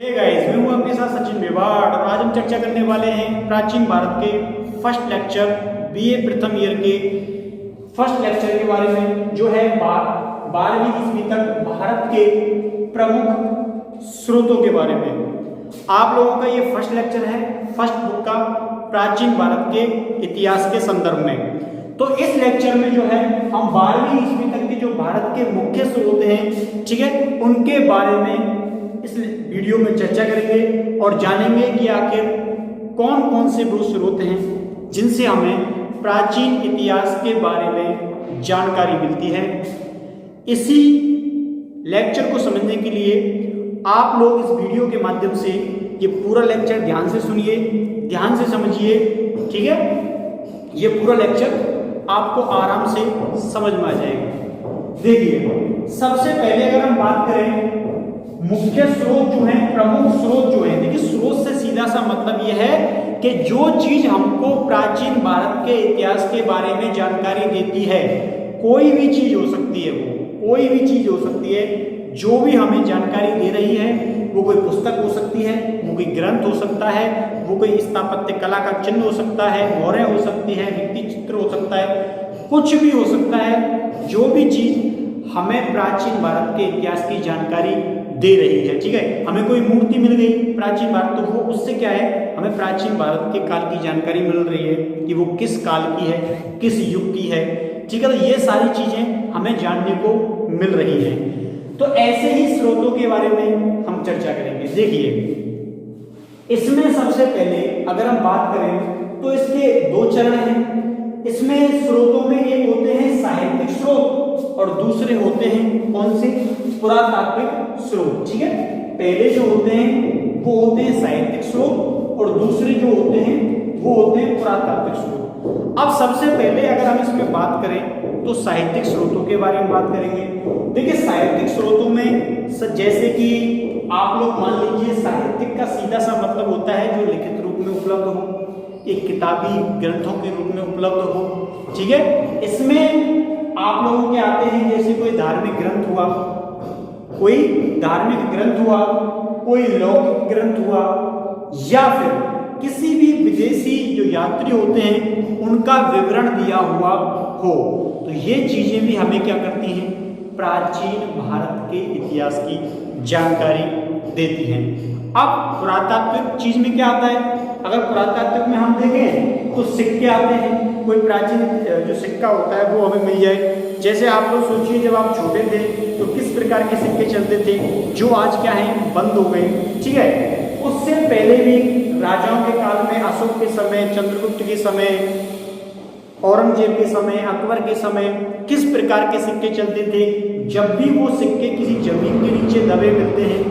Hey guys, मैं हूं आपके साथ सचिन मेवाड़ और आज हम चर्चा करने वाले हैं प्राचीन भारत के फर्स्ट लेक्चर बीए प्रथम ईयर के फर्स्ट लेक्चर के बारे में, जो है 12वीं ईस्वी तक भारत के प्रमुख स्रोतों के बारे में। आप लोगों का ये फर्स्ट लेक्चर है फर्स्ट बुक का प्राचीन भारत के इतिहास के संदर्भ में। तो इस लेक्चर में जो है हम 12वीं ईस्वी तक के जो भारत के मुख्य स्रोत हैं, ठीक है, उनके बारे में इस वीडियो में चर्चा करेंगे और जानेंगे कि आखिर कौन कौन से वो स्रोत हैं जिनसे हमें प्राचीन इतिहास के बारे में जानकारी मिलती है। इसी लेक्चर को समझने के लिए आप लोग इस वीडियो के माध्यम से ये पूरा लेक्चर ध्यान से सुनिए, ध्यान से समझिए, ठीक है। ये पूरा लेक्चर आपको आराम से समझ में आ जाएगा। देखिए, सबसे पहले अगर हम बात करें मुख्य स्रोत जो है, प्रमुख स्रोत जो है, देखिए स्रोत से सीधा सा मतलब यह है कि जो चीज हमको प्राचीन भारत के इतिहास के बारे में जानकारी देती है, कोई भी चीज हो सकती है, वो कोई भी चीज हो सकती है, जो भी हमें जानकारी दे रही है, वो कोई पुस्तक हो सकती है, वो कोई ग्रंथ हो सकता है, वो कोई स्थापत्य कला का चिन्ह हो सकता है, मोहरें हो सकती है, भित्ति चित्र हो सकता है, कुछ भी हो सकता है। जो भी चीज हमें प्राचीन भारत के इतिहास की जानकारी दे रही है, ठीक है। हमें कोई मूर्ति मिल गई प्राचीन भारत, तो वो उससे क्या है, हमें प्राचीन भारत के काल की जानकारी मिल रही है कि वो किस काल की है, किस युग की है, ठीक है। तो ये सारी चीजें हमें जानने को मिल रही है। तो ऐसे ही स्रोतों के बारे में हम चर्चा करेंगे। देखिए, इसमें सबसे पहले अगर हम बात करें तो इसके दो चरण हैं। इसमें स्रोतों में एक होते हैं साहित्यिक स्रोत और दूसरे होते हैं कौन से, पुरातात्विक स्रोत, ठीक है। पहले जो होते हैं वो होते हैं साहित्यिक स्रोत और दूसरे जो होते हैं वो होते हैं पुरातात्विक स्रोत। अब सबसे पहले अगर हम इसमें बात करें तो साहित्यिक स्रोतों के बारे में बात करेंगे। देखिए, साहित्यिक स्रोतों में जैसे कि आप लोग मान लीजिए, साहित्यिक का सीधा सा मतलब होता है जो लिखित रूप में उपलब्ध हो, एक किताबी ग्रंथों के रूप में उपलब्ध हो, ठीक है। इसमें आप लोगों के आते हैं जैसे कोई धार्मिक ग्रंथ हुआ, कोई धार्मिक ग्रंथ हुआ, कोई लौकिक ग्रंथ हुआ, या फिर किसी भी विदेशी जो यात्री होते हैं उनका विवरण दिया हुआ हो। तो ये चीजें भी हमें क्या करती हैं, प्राचीन भारत के इतिहास की जानकारी देती हैं। अब पुरातात्विक चीज में क्या आता है, अगर पुरातात्विक में हम देखें तो सिक्के आते हैं। कोई प्राचीन जो सिक्का होता है वो हमें मिल जाए। जैसे आप लोग सोचिए, जब आप छोटे थे तो किस प्रकार के सिक्के चलते थे, जो आज क्या है, बंद हो गए, ठीक है। उससे पहले भी राजाओं के काल में, अशोक के समय, चंद्रगुप्त के समय, औरंगजेब के समय, अकबर के समय किस प्रकार के सिक्के चलते थे। जब भी वो सिक्के किसी जमीन के नीचे दबे मिलते हैं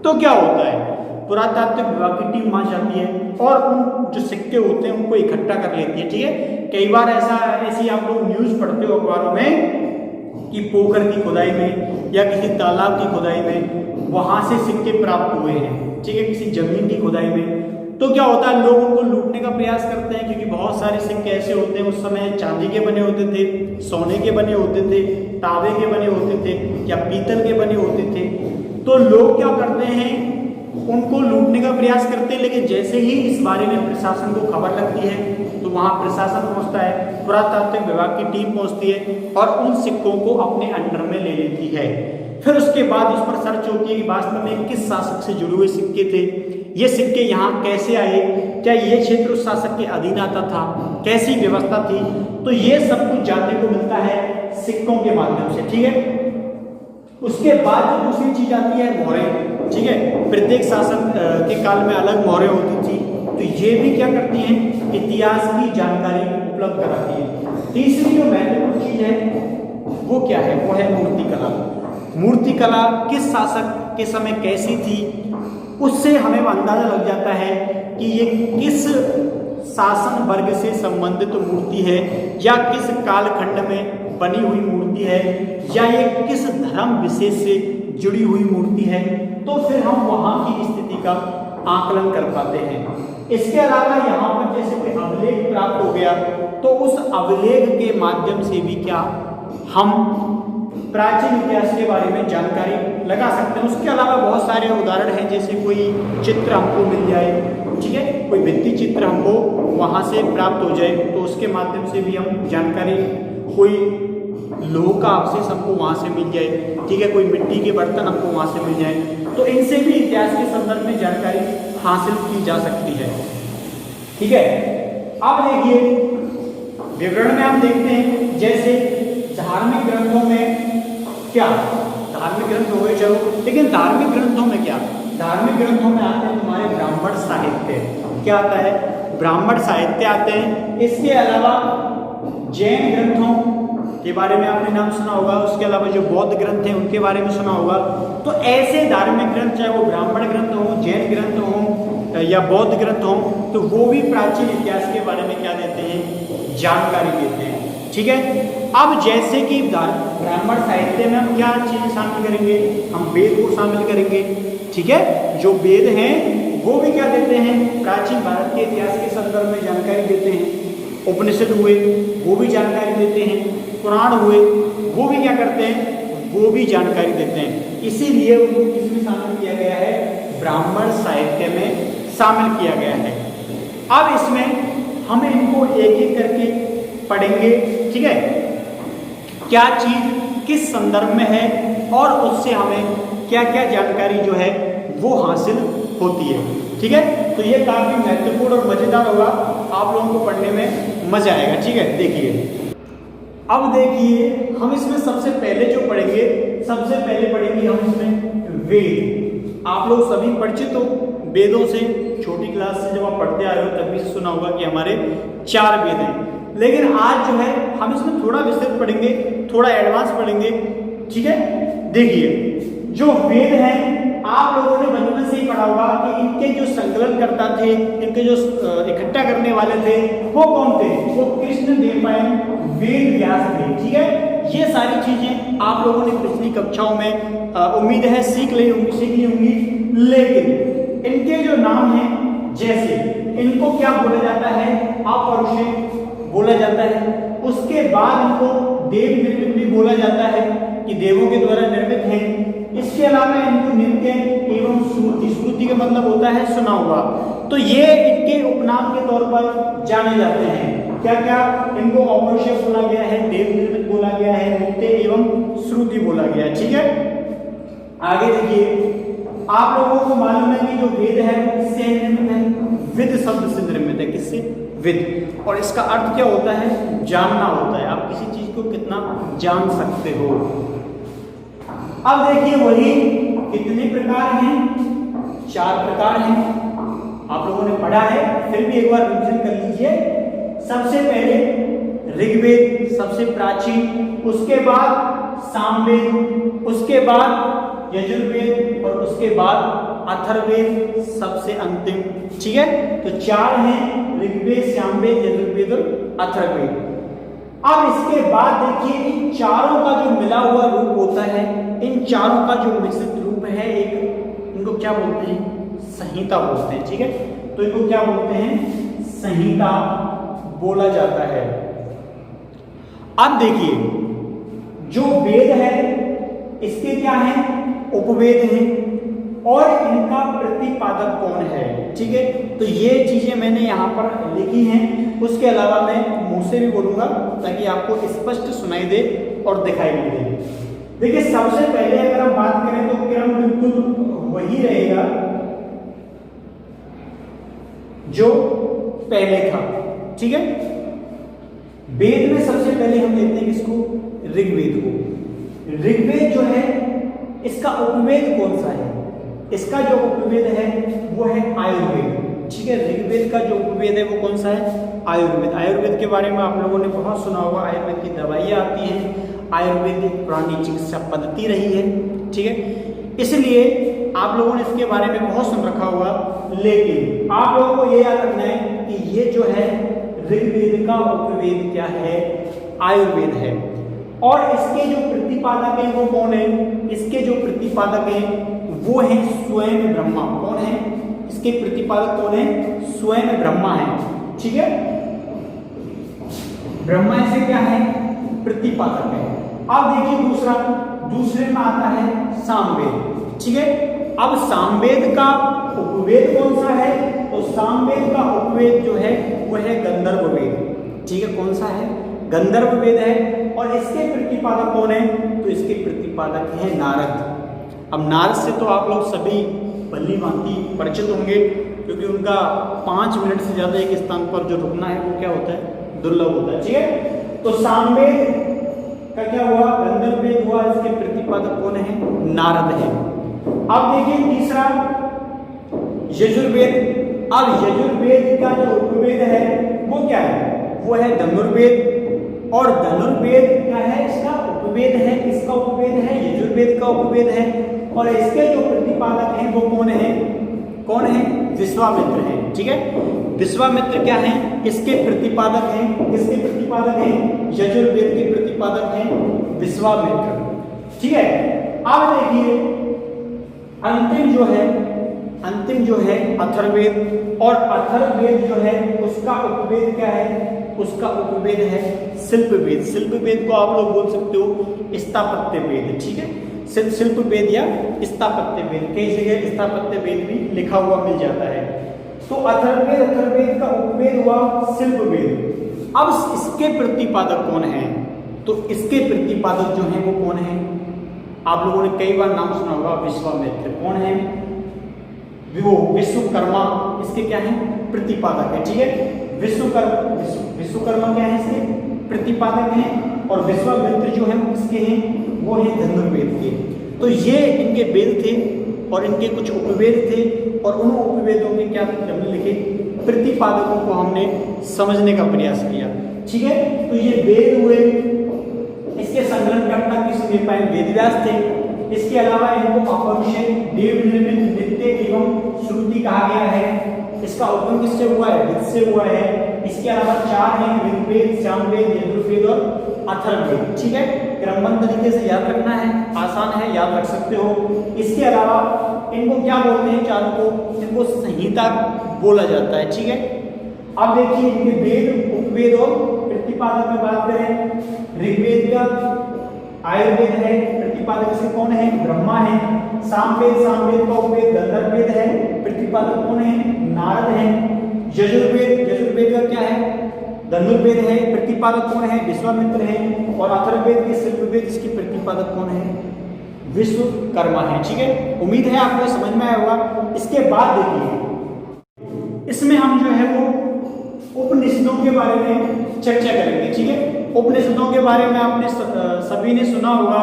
तो क्या होता है, पुरातात्विक विभाग की टीम वहां जाती है और उन जो सिक्के होते हैं उनको इकट्ठा कर लेती है, ठीक है। कई बार ऐसी आप लोग न्यूज पढ़ते हो अखबारों में कि पोखर की खुदाई में या किसी तालाब की खुदाई में वहां से सिक्के प्राप्त हुए हैं, ठीक है, किसी जमीन की खुदाई में। तो क्या होता है, लोग उनको लूटने का प्रयास करते हैं, क्योंकि बहुत सारे सिक्के ऐसे होते हैं, उस समय चांदी के बने होते थे, सोने के बने होते थे, तांबे के बने होते थे या पीतल के बने होते थे। तो लोग क्या करते हैं, उनको लूटने का प्रयास करते हैं। लेकिन जैसे ही इस बारे में प्रशासन को खबर लगती है तो वहां प्रशासन पहुंचता है, पुरातात्विक विभाग की टीम पहुंचती है और उन सिक्कों को अपने अंडर में ले लेती है। फिर उसके बाद उस पर सर्च होती है कि वास्तव में किस शासक से जुड़े हुए सिक्के थे, ये सिक्के यहाँ कैसे आए, क्या ये क्षेत्र उस शासक के अधीन आता था, कैसी व्यवस्था थी। तो ये सब कुछ जानने को मिलता है सिक्कों के माध्यम से, ठीक है। उसके बाद जो दूसरी चीज आती है, मोहरें, ठीक है। प्रत्येक शासक के काल में अलग मोहरें होती थी, तो ये भी क्या करती हैं, इतिहास की जानकारी उपलब्ध कराती है। तीसरी जो महत्वपूर्ण चीज है वो क्या है, वो है मूर्तिकला। मूर्तिकला किस शासक के समय कैसी थी, उससे हमें अंदाजा लग जाता है कि ये किस शासन वर्ग से संबंधित मूर्ति है, या किस कालखंड में बनी हुई मूर्ति है, या ये किस धर्म विशेष से जुड़ी हुई मूर्ति है। तो फिर हम वहां की स्थिति का आकलन कर पाते हैं। इसके अलावा यहाँ पर जैसे कोई अभिलेख प्राप्त हो गया तो उस अभिलेख के माध्यम से भी क्या हम प्राचीन इतिहास के बारे में जानकारी लगा सकते हैं। उसके अलावा बहुत सारे उदाहरण हैं, जैसे कोई चित्र हमको मिल जाए, ठीक है, कोई भित्ति चित्र हमको वहाँ से प्राप्त हो जाए तो उसके माध्यम से भी हम जानकारी, कोई लोह का अवशेष हमको वहाँ से मिल जाए, ठीक है, कोई मिट्टी के बर्तन हमको वहाँ से मिल जाए, तो इनसे भी इतिहास के संदर्भ में जानकारी हासिल की जा सकती है। ठीक है, अब देखिए विवरण में हम देखते हैं, जैसे धार्मिक ग्रंथों में क्या, धार्मिक ग्रंथ हो गए चलो, लेकिन धार्मिक ग्रंथों में क्या, धार्मिक ग्रंथों में आते हैं तुम्हारे ब्राह्मण साहित्य। क्या आता है? ब्राह्मण साहित्य आते हैं। इसके अलावा जैन ग्रंथों के बारे में आपने नाम सुना होगा, उसके अलावा जो बौद्ध ग्रंथ हैं उनके बारे में सुना होगा। तो ऐसे धार्मिक ग्रंथ, चाहे वो ब्राह्मण ग्रंथ हो, जैन ग्रंथ हो या बौद्ध ग्रंथ हो, तो वो भी प्राचीन इतिहास के बारे में क्या देते हैं? जानकारी देते हैं। ठीक है, अब जैसे कि ब्राह्मण साहित्य में हम क्या चीज़ें शामिल करेंगे? हम वेद को शामिल करेंगे। ठीक है, जो वेद हैं वो भी क्या देते हैं? प्राचीन भारत के इतिहास के संदर्भ में जानकारी देते हैं। उपनिषद हुए वो भी जानकारी देते हैं, पुराण हुए वो भी क्या करते हैं? वो भी जानकारी देते हैं। इसीलिए उनको किसमें शामिल किया गया है? ब्राह्मण साहित्य में शामिल किया गया है। अब इसमें हम इनको एक एक करके पढ़ेंगे। ठीक है, क्या चीज किस संदर्भ में है और उससे हमें क्या क्या जानकारी जो है वो हासिल होती है। ठीक है, तो ये काफी महत्वपूर्ण और मजेदार होगा, आप लोगों को पढ़ने में मजा आएगा। ठीक है, देखिए, अब देखिए हम इसमें सबसे पहले जो पढ़ेंगे, सबसे पहले पढ़ेंगे हम इसमें वेद। आप लोग सभी परिचित हो वेदों से, छोटी क्लास से जब आप पढ़ते आ रहे हो तब भी सुना होगा कि हमारे 4 वेद हैं। लेकिन आज जो है हम इसमें थोड़ा विस्तृत पढ़ेंगे, थोड़ा एडवांस पढ़ेंगे। ठीक है, देखिए जो वेद हैं आप लोगों ने बचपन से ही पढ़ा होगा कि इनके जो संकलन करता थे, इनके जो इकट्ठा करने वाले थे वो कौन थे? वो कृष्ण देवराय वेद व्यास थे। ठीक है, ये सारी चीजें आप लोगों ने पिछली कक्षाओं में उम्मीद है सीख ली होंगी। लेकिन इनके जो नाम हैं, जैसे इनको क्या बोला जाता है? अपौरुषेय बोला जाता है। उसके बाद इनको देव निर्मित भी बोला जाता है कि देवों के द्वारा निर्मित हैं। इसके अलावा इनको नित्य एवं श्रुति, श्रुति का मतलब होता है सुना हुआ, तो ये इनके उपनाम के तौर पर जाने जाते हैं। क्या क्या? इनको अपौरुषेय बोला गया है, देव निर्मित बोला गया है, नित्य एवं श्रुति बोला गया है। ठीक है, आगे देखिए, आप लोगों को मालूम है कि जो वेद है किससे निर्मित है? विद शब्द से निर्मित है। किससे? विद। और इसका अर्थ क्या होता है? जानना होता है। आप किसी चीज को कितना जान सकते हो। अब देखिए वही कितने प्रकार हैं? 4 प्रकार हैं। आप लोगों ने पढ़ा है, फिर भी एक बार रिवीजन कर लीजिए। सबसे पहले ऋग्वेद सबसे प्राचीन, उसके बाद सामवेद, उसके बाद यजुर्वेद और उसके बाद अथर्ववेद सबसे अंतिम। ठीक है, तो 4 हैं, ऋग्वेद, सामवेद, यजुर्वेद और अथर्ववेद। अब इसके बाद देखिए इन चारों का जो मिला हुआ रूप होता है, इन चारों का जो मिश्रित रूप है, एक इनको क्या बोलते हैं? संहिता बोलते हैं। ठीक है, तो इनको क्या बोलते हैं? संहिता बोला जाता है। अब देखिए जो वेद है इसके क्या है? उपवेद हैं और इनका प्रतिपादक कौन है। ठीक है, तो ये चीजें मैंने यहाँ पर लिखी हैं। उसके अलावा मैं मुंह से भी बोलूंगा ताकि आपको स्पष्ट सुनाई दे और दिखाई भी दे। देखिए सबसे पहले अगर हम बात करें तो क्रम बिल्कुल वही रहेगा जो पहले था। ठीक है, वेद में सबसे पहले हम देखते हैं किसको? ऋग्वेद को। ऋग्वेद जो है इसका उपवेद कौन सा है? इसका जो उपवेद है वो है आयुर्वेद। ठीक है, ऋग्वेद का जो उपवेद है वो कौन सा है? आयुर्वेद। आयुर्वेद के बारे में आप लोगों ने बहुत सुना होगा, आयुर्वेद की दवाइयाँ आती हैं, आयुर्वेद एक पुरानी चिकित्सा पद्धति रही है। ठीक है, इसलिए आप लोगों ने इसके बारे में बहुत सुन रखा होगा। लेकिन आप लोगों को ये याद रखना है कि ये जो है ऋग्वेद का उपवेद क्या है? आयुर्वेद है। और इसके जो प्रतिपादक हैं वो कौन है? इसके जो प्रतिपादक हैं वो है स्वयं ब्रह्मा। कौन है इसके प्रतिपादक? कौन है? स्वयं ब्रह्मा है। ठीक है, ब्रह्मा ऐसे क्या है? प्रतिपादक है। अब देखिए दूसरा, दूसरे में आता है सामवेद। ठीक है, अब सामवेद का उपवेद कौन सा है? तो सामवेद का उपवेद जो है वह है गंधर्व वेद। ठीक है, कौन सा है? गंधर्व वेद है। और इसके प्रतिपादक कौन है? तो इसके प्रतिपादक है नारद। अब नारद से तो आप लोग सभी भली भांति परिचित होंगे, क्योंकि उनका 5 मिनट से ज्यादा एक स्थान पर जो रुकना है वो क्या होता है? दुर्लभ होता है। ठीक है, तो सामवेद का क्या हुआ? गंधर्व वेद हुआ। इसके प्रतिपादक कौन है? नारद है। अब देखिए तीसरा यजुर्वेद। अब यजुर्वेद का जो उपवेद है वो क्या है? वो है धनुर्वेद। और धनुर्वेद क्या है? इसका उपवेद है। किसका उपवेद है? यजुर्वेद का उपवेद है। और इसके जो प्रतिपादक हैं वो कौन है? कौन है? विश्वामित्र है। ठीक है, विश्वामित्र क्या है? इसके प्रतिपादक हैं। किसके प्रतिपादक हैं? यजुर्वेद के प्रतिपादक हैं विश्वामित्र। ठीक है, अब देखिए अंतिम जो है अथर्ववेद। और अथर्ववेद जो है उसका उपवेद क्या है? उसका उपवेद है शिल्पवेद। शिल्पवेद को आप लोग बोल सकते हो स्थापत्य वेद। ठीक है, शिल्पवेद या स्थापत्य वेद, कई जगह स्थापत्य वेद भी लिखा हुआ मिल जाता है। तो अथर्ववेद का उपवेद हुआ शिल्पवेद। अब इसके प्रतिपादक कौन है? तो इसके प्रतिपादक जो है वो कौन है? आप लोगों ने कई बार नाम सुना होगा, विश्वामित्र। कौन है? वो विश्वकर्मा इसके क्या है? प्रतिपादक है। ठीक है, विश्वकर्मा क्या है? इसके प्रतिपादक हैं। और विश्वामित्र जो है वो किसके हैं? वो है धनुर्वेद के। तो ये इनके वेद थे और इनके कुछ उपवेद थे। और उन उपवेदों के क्या हमने लिखे? प्रतिपादकों को हमने समझने का प्रयास किया। ठीक है, तो ये वेद हुए। इसके संकलनकर्ता किसने पाए? वेदव्यास थे। इसके अलावा इनको अपौरुषेय, देव निर्मित, नित्य एवं श्रुति कहा गया है। इसका उद्गम किससे हुआ है? वेद से हुआ है। इसके अलावा 4 हैं, ऋग्वेद, सामवेद, यजुर्वेद और अथर्ववेद। ठीक है, क्रमबद्ध तरीके से याद रखना है, आसान है, याद रख सकते हो। इसके अलावा इनको क्या बोलते हैं? चारों को इनको संहिता बोला जाता है। ठीक है, अब देखिए इनके वेद, उपवेद और प्रतिपादक में बात करें। ऋग्वेद का आयुर्वेद है, प्रतिपादक से कौन है? ब्रह्मा है। सामवेद का उपवेद गंधर्ववेद है, प्रतिपादक कौन है? नारद है। यजुर्वेद का क्या है? धनुर्वेद है, प्रतिपादक कौन है? विश्वामित्र है। और अथर्ववेद के शिल्पवेद, इसके प्रतिपादक कौन है? विश्वकर्मा है। ठीक है, उम्मीद है आपको समझ में आया होगा। इसके बाद देखिए इसमें हम जो है वो उपनिषदों के बारे में चर्चा करेंगे। ठीक है, उपनिषदों के बारे में आपने सभी ने सुना होगा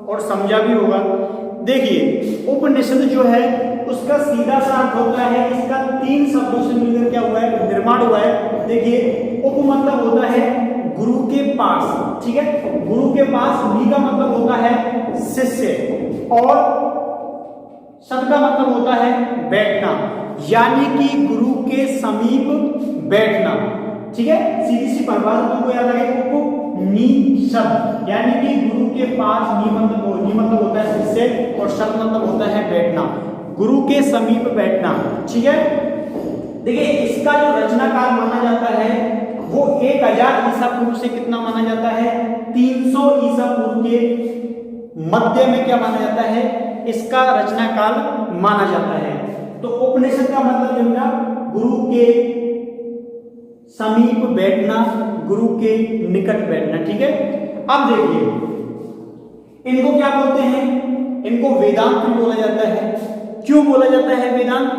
और समझा भी होगा। देखिए उपनिषद जो है उसका सीधा सा अर्थ होता है, इसका 3 शब्दों से मिलकर क्या हुआ है? निर्माण हुआ है। देखिए उप मतलब होता है गुरु के पास। ठीक है, गुरु के पास। नी का मतलब होता है शिष्य। और सद का मतलब होता है बैठना, यानी कि गुरु के समीप बैठना। ठीक है, सीधी सी परिभाषा तुमको याद रखेगा। उपनिषद यानी कि गुरु के पास। नी मतलब होता है शिष्य और सद मतलब होता है बैठना, गुरु के समीप बैठना। ठीक है, देखिए इसका जो रचनाकाल माना जाता है वो 1000 ईसा पूर्व से कितना माना जाता है? 300 ईसा पूर्व के मध्य में क्या माना जाता है? इसका रचनाकाल माना जाता है। तो उपनिषद का मतलब जो है गुरु के समीप बैठना, गुरु के निकट बैठना। ठीक है, अब देखिए इनको क्या बोलते हैं? इनको वेदांत भी बोला जाता है। क्यों बोला जाता है वेदांत?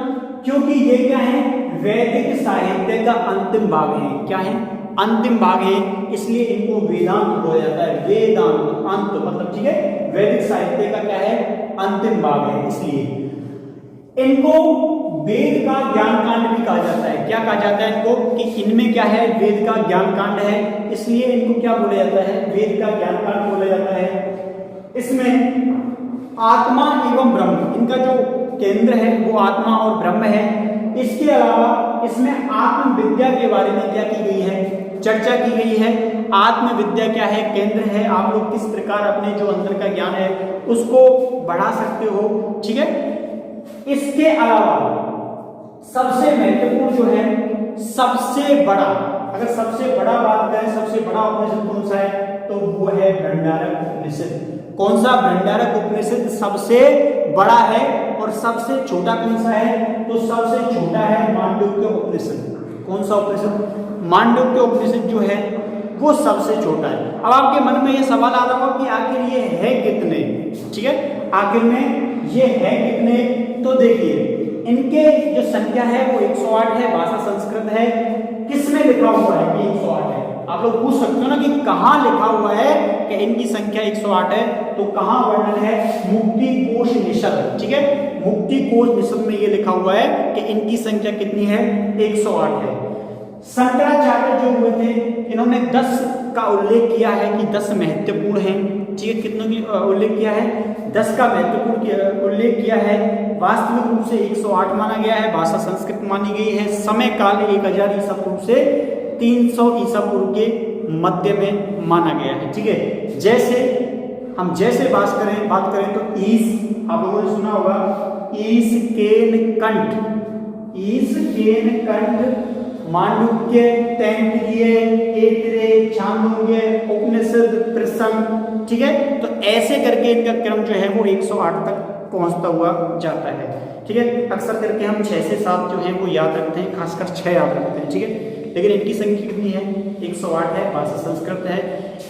क्योंकि ये क्या है? वैदिक साहित्य का अंतिम भाग है। क्या है? अंतिम भाग है, इसलिए इनको वेदांत बोला जाता है। वेदांत अंत मतलब, ठीक है, वैदिक साहित्य का क्या है? अंतिम भाग है। इसलिए इनको वेद का ज्ञान कांड भी कहा जाता है। क्या कहा जाता है इनको? कि इनमें क्या है? वेद का ज्ञान कांड है, इसलिए इनको क्या बोला जाता है? वेद का ज्ञान कांड बोला जाता है। इसमें आत्मा एवं ब्रह्म, इनका जो केंद्र है वो आत्मा और ब्रह्म है। इसके अलावा इसमें आत्म विद्या के बारे में क्या की गई है? चर्चा की गई है। आत्म विद्या क्या है? केंद्र है। आप लोग किस प्रकार अपने जो अंदर का ज्ञान है उसको बढ़ा सकते हो। ठीक है, इसके अलावा सबसे महत्वपूर्ण जो है, सबसे बड़ा, अगर सबसे बड़ा बात करें, सबसे बड़ा उपनिषद कौन सा है? तो वो है बृहदारण्यक उपनिषद। कौन सा भंडारक उपनिषद सबसे बड़ा है और सबसे छोटा कौन सा है? तो सबसे छोटा है मांडुक्य उपनिषद। कौन सा उपनिषद? मांडुक्य उपनिषद जो है वो सबसे छोटा है। अब आपके मन में ये सवाल आ रहा होगा कि आखिर ये है कितने, ठीक है, आखिर में ये है कितने? तो देखिए इनके जो संख्या है वो 108 है, भाषा संस्कृत है। किसमें लिखा हुआ है कि 108 है? आप लोग पूछ सकते हो ना कि कहाँ लिखा हुआ है कि इनकी संख्या 108 है, तो कहाँ वर्णन है? मुक्तिकोशनिषद, ठीक है, मुक्तिकोशनिषद में ये लिखा हुआ है कि इनकी संख्या कितनी है? 108 है। शंकराचार्य जो हुए थे इन्होंने 10 का उल्लेख किया है कि 10 महत्वपूर्ण हैं, ठीक है, कितनों की उल्लेख किया है? 10 का महत्वपूर्ण उल्लेख किया है। वास्तविक रूप से 108 माना गया है, भाषा संस्कृत मानी गई है, समय काल 1000 ईसा पूर्व से 300 ईसा पूर्व के मध्य में माना गया है, ठीक है। जैसे बात करें तो ईस, आप लोगों ने सुना होगा ईस केन कंठ, मांडुक्य, तैत्तिरीय, ऐतरेय, छांदोग्य, उपनिषद, प्रसंग, ठीक है। तो ऐसे करके इनका क्रम जो है वो 108 तक पहुंचता हुआ जाता है, ठीक है। अक्सर करके हम 6 से 7 जो है वो याद रखते हैं, खासकर 6 याद रखते हैं, ठीक है। लेकिन इनकी संख्या कितनी है? 108 है, भाषा संस्कृत है,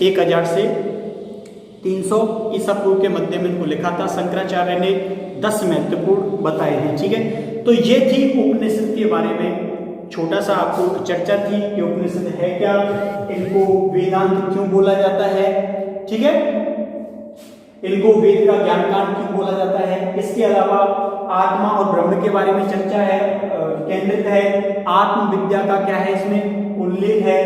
1000 से 300 ईसा पूर्व के मध्य में इनको लिखा था। शंकराचार्य ने 10 महत्वपूर्ण बताए हैं, ठीक है। तो ये थी उपनिषद के बारे में छोटा सा आपको चर्चा थी कि उपनिषद है क्या, इनको वेदांत क्यों बोला जाता है, ठीक है, इनको वेद का ज्ञान कांड क्यों बोला जाता है। इसके अलावा आत्मा और ब्रह्म के बारे में चर्चा है, केंद्रित है। आत्म विद्या का क्या है इसमें उल्लेख है।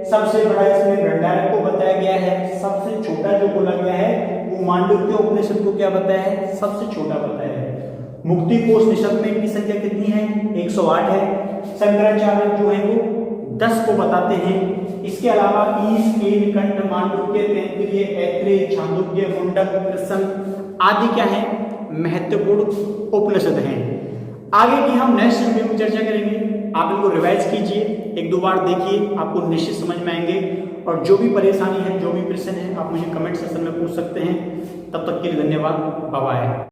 सबसे बड़ा इसमें भंडारक को बताया गया है, सबसे छोटा जो बोला गया है वो मांडुक्य उपनिषद को क्या बताया है? सबसे छोटा बताया है। मुक्तिकोशनिषद में इनकी संख्या कितनी है? 108 है। शंकराचार्य जो है वो 10 को बताते हैं। इसके अलावा ईश, केन, कंठ, मांडुक्य, तैत्तिरीय, ऐतरेय, छांदोग्य, मुंडक, प्रसंग आदि क्या है? महत्वपूर्ण उपनिषद हैं। आगे की हम नेक्स्ट वीडियो में चर्चा करेंगे। आप इनको रिवाइज कीजिए, 1-2 बार देखिए, आपको निश्चित समझ में आएंगे। और जो भी परेशानी है, जो भी प्रश्न है, आप मुझे कमेंट सेक्शन में पूछ सकते हैं। तब तक के लिए धन्यवाद, बाय बाय।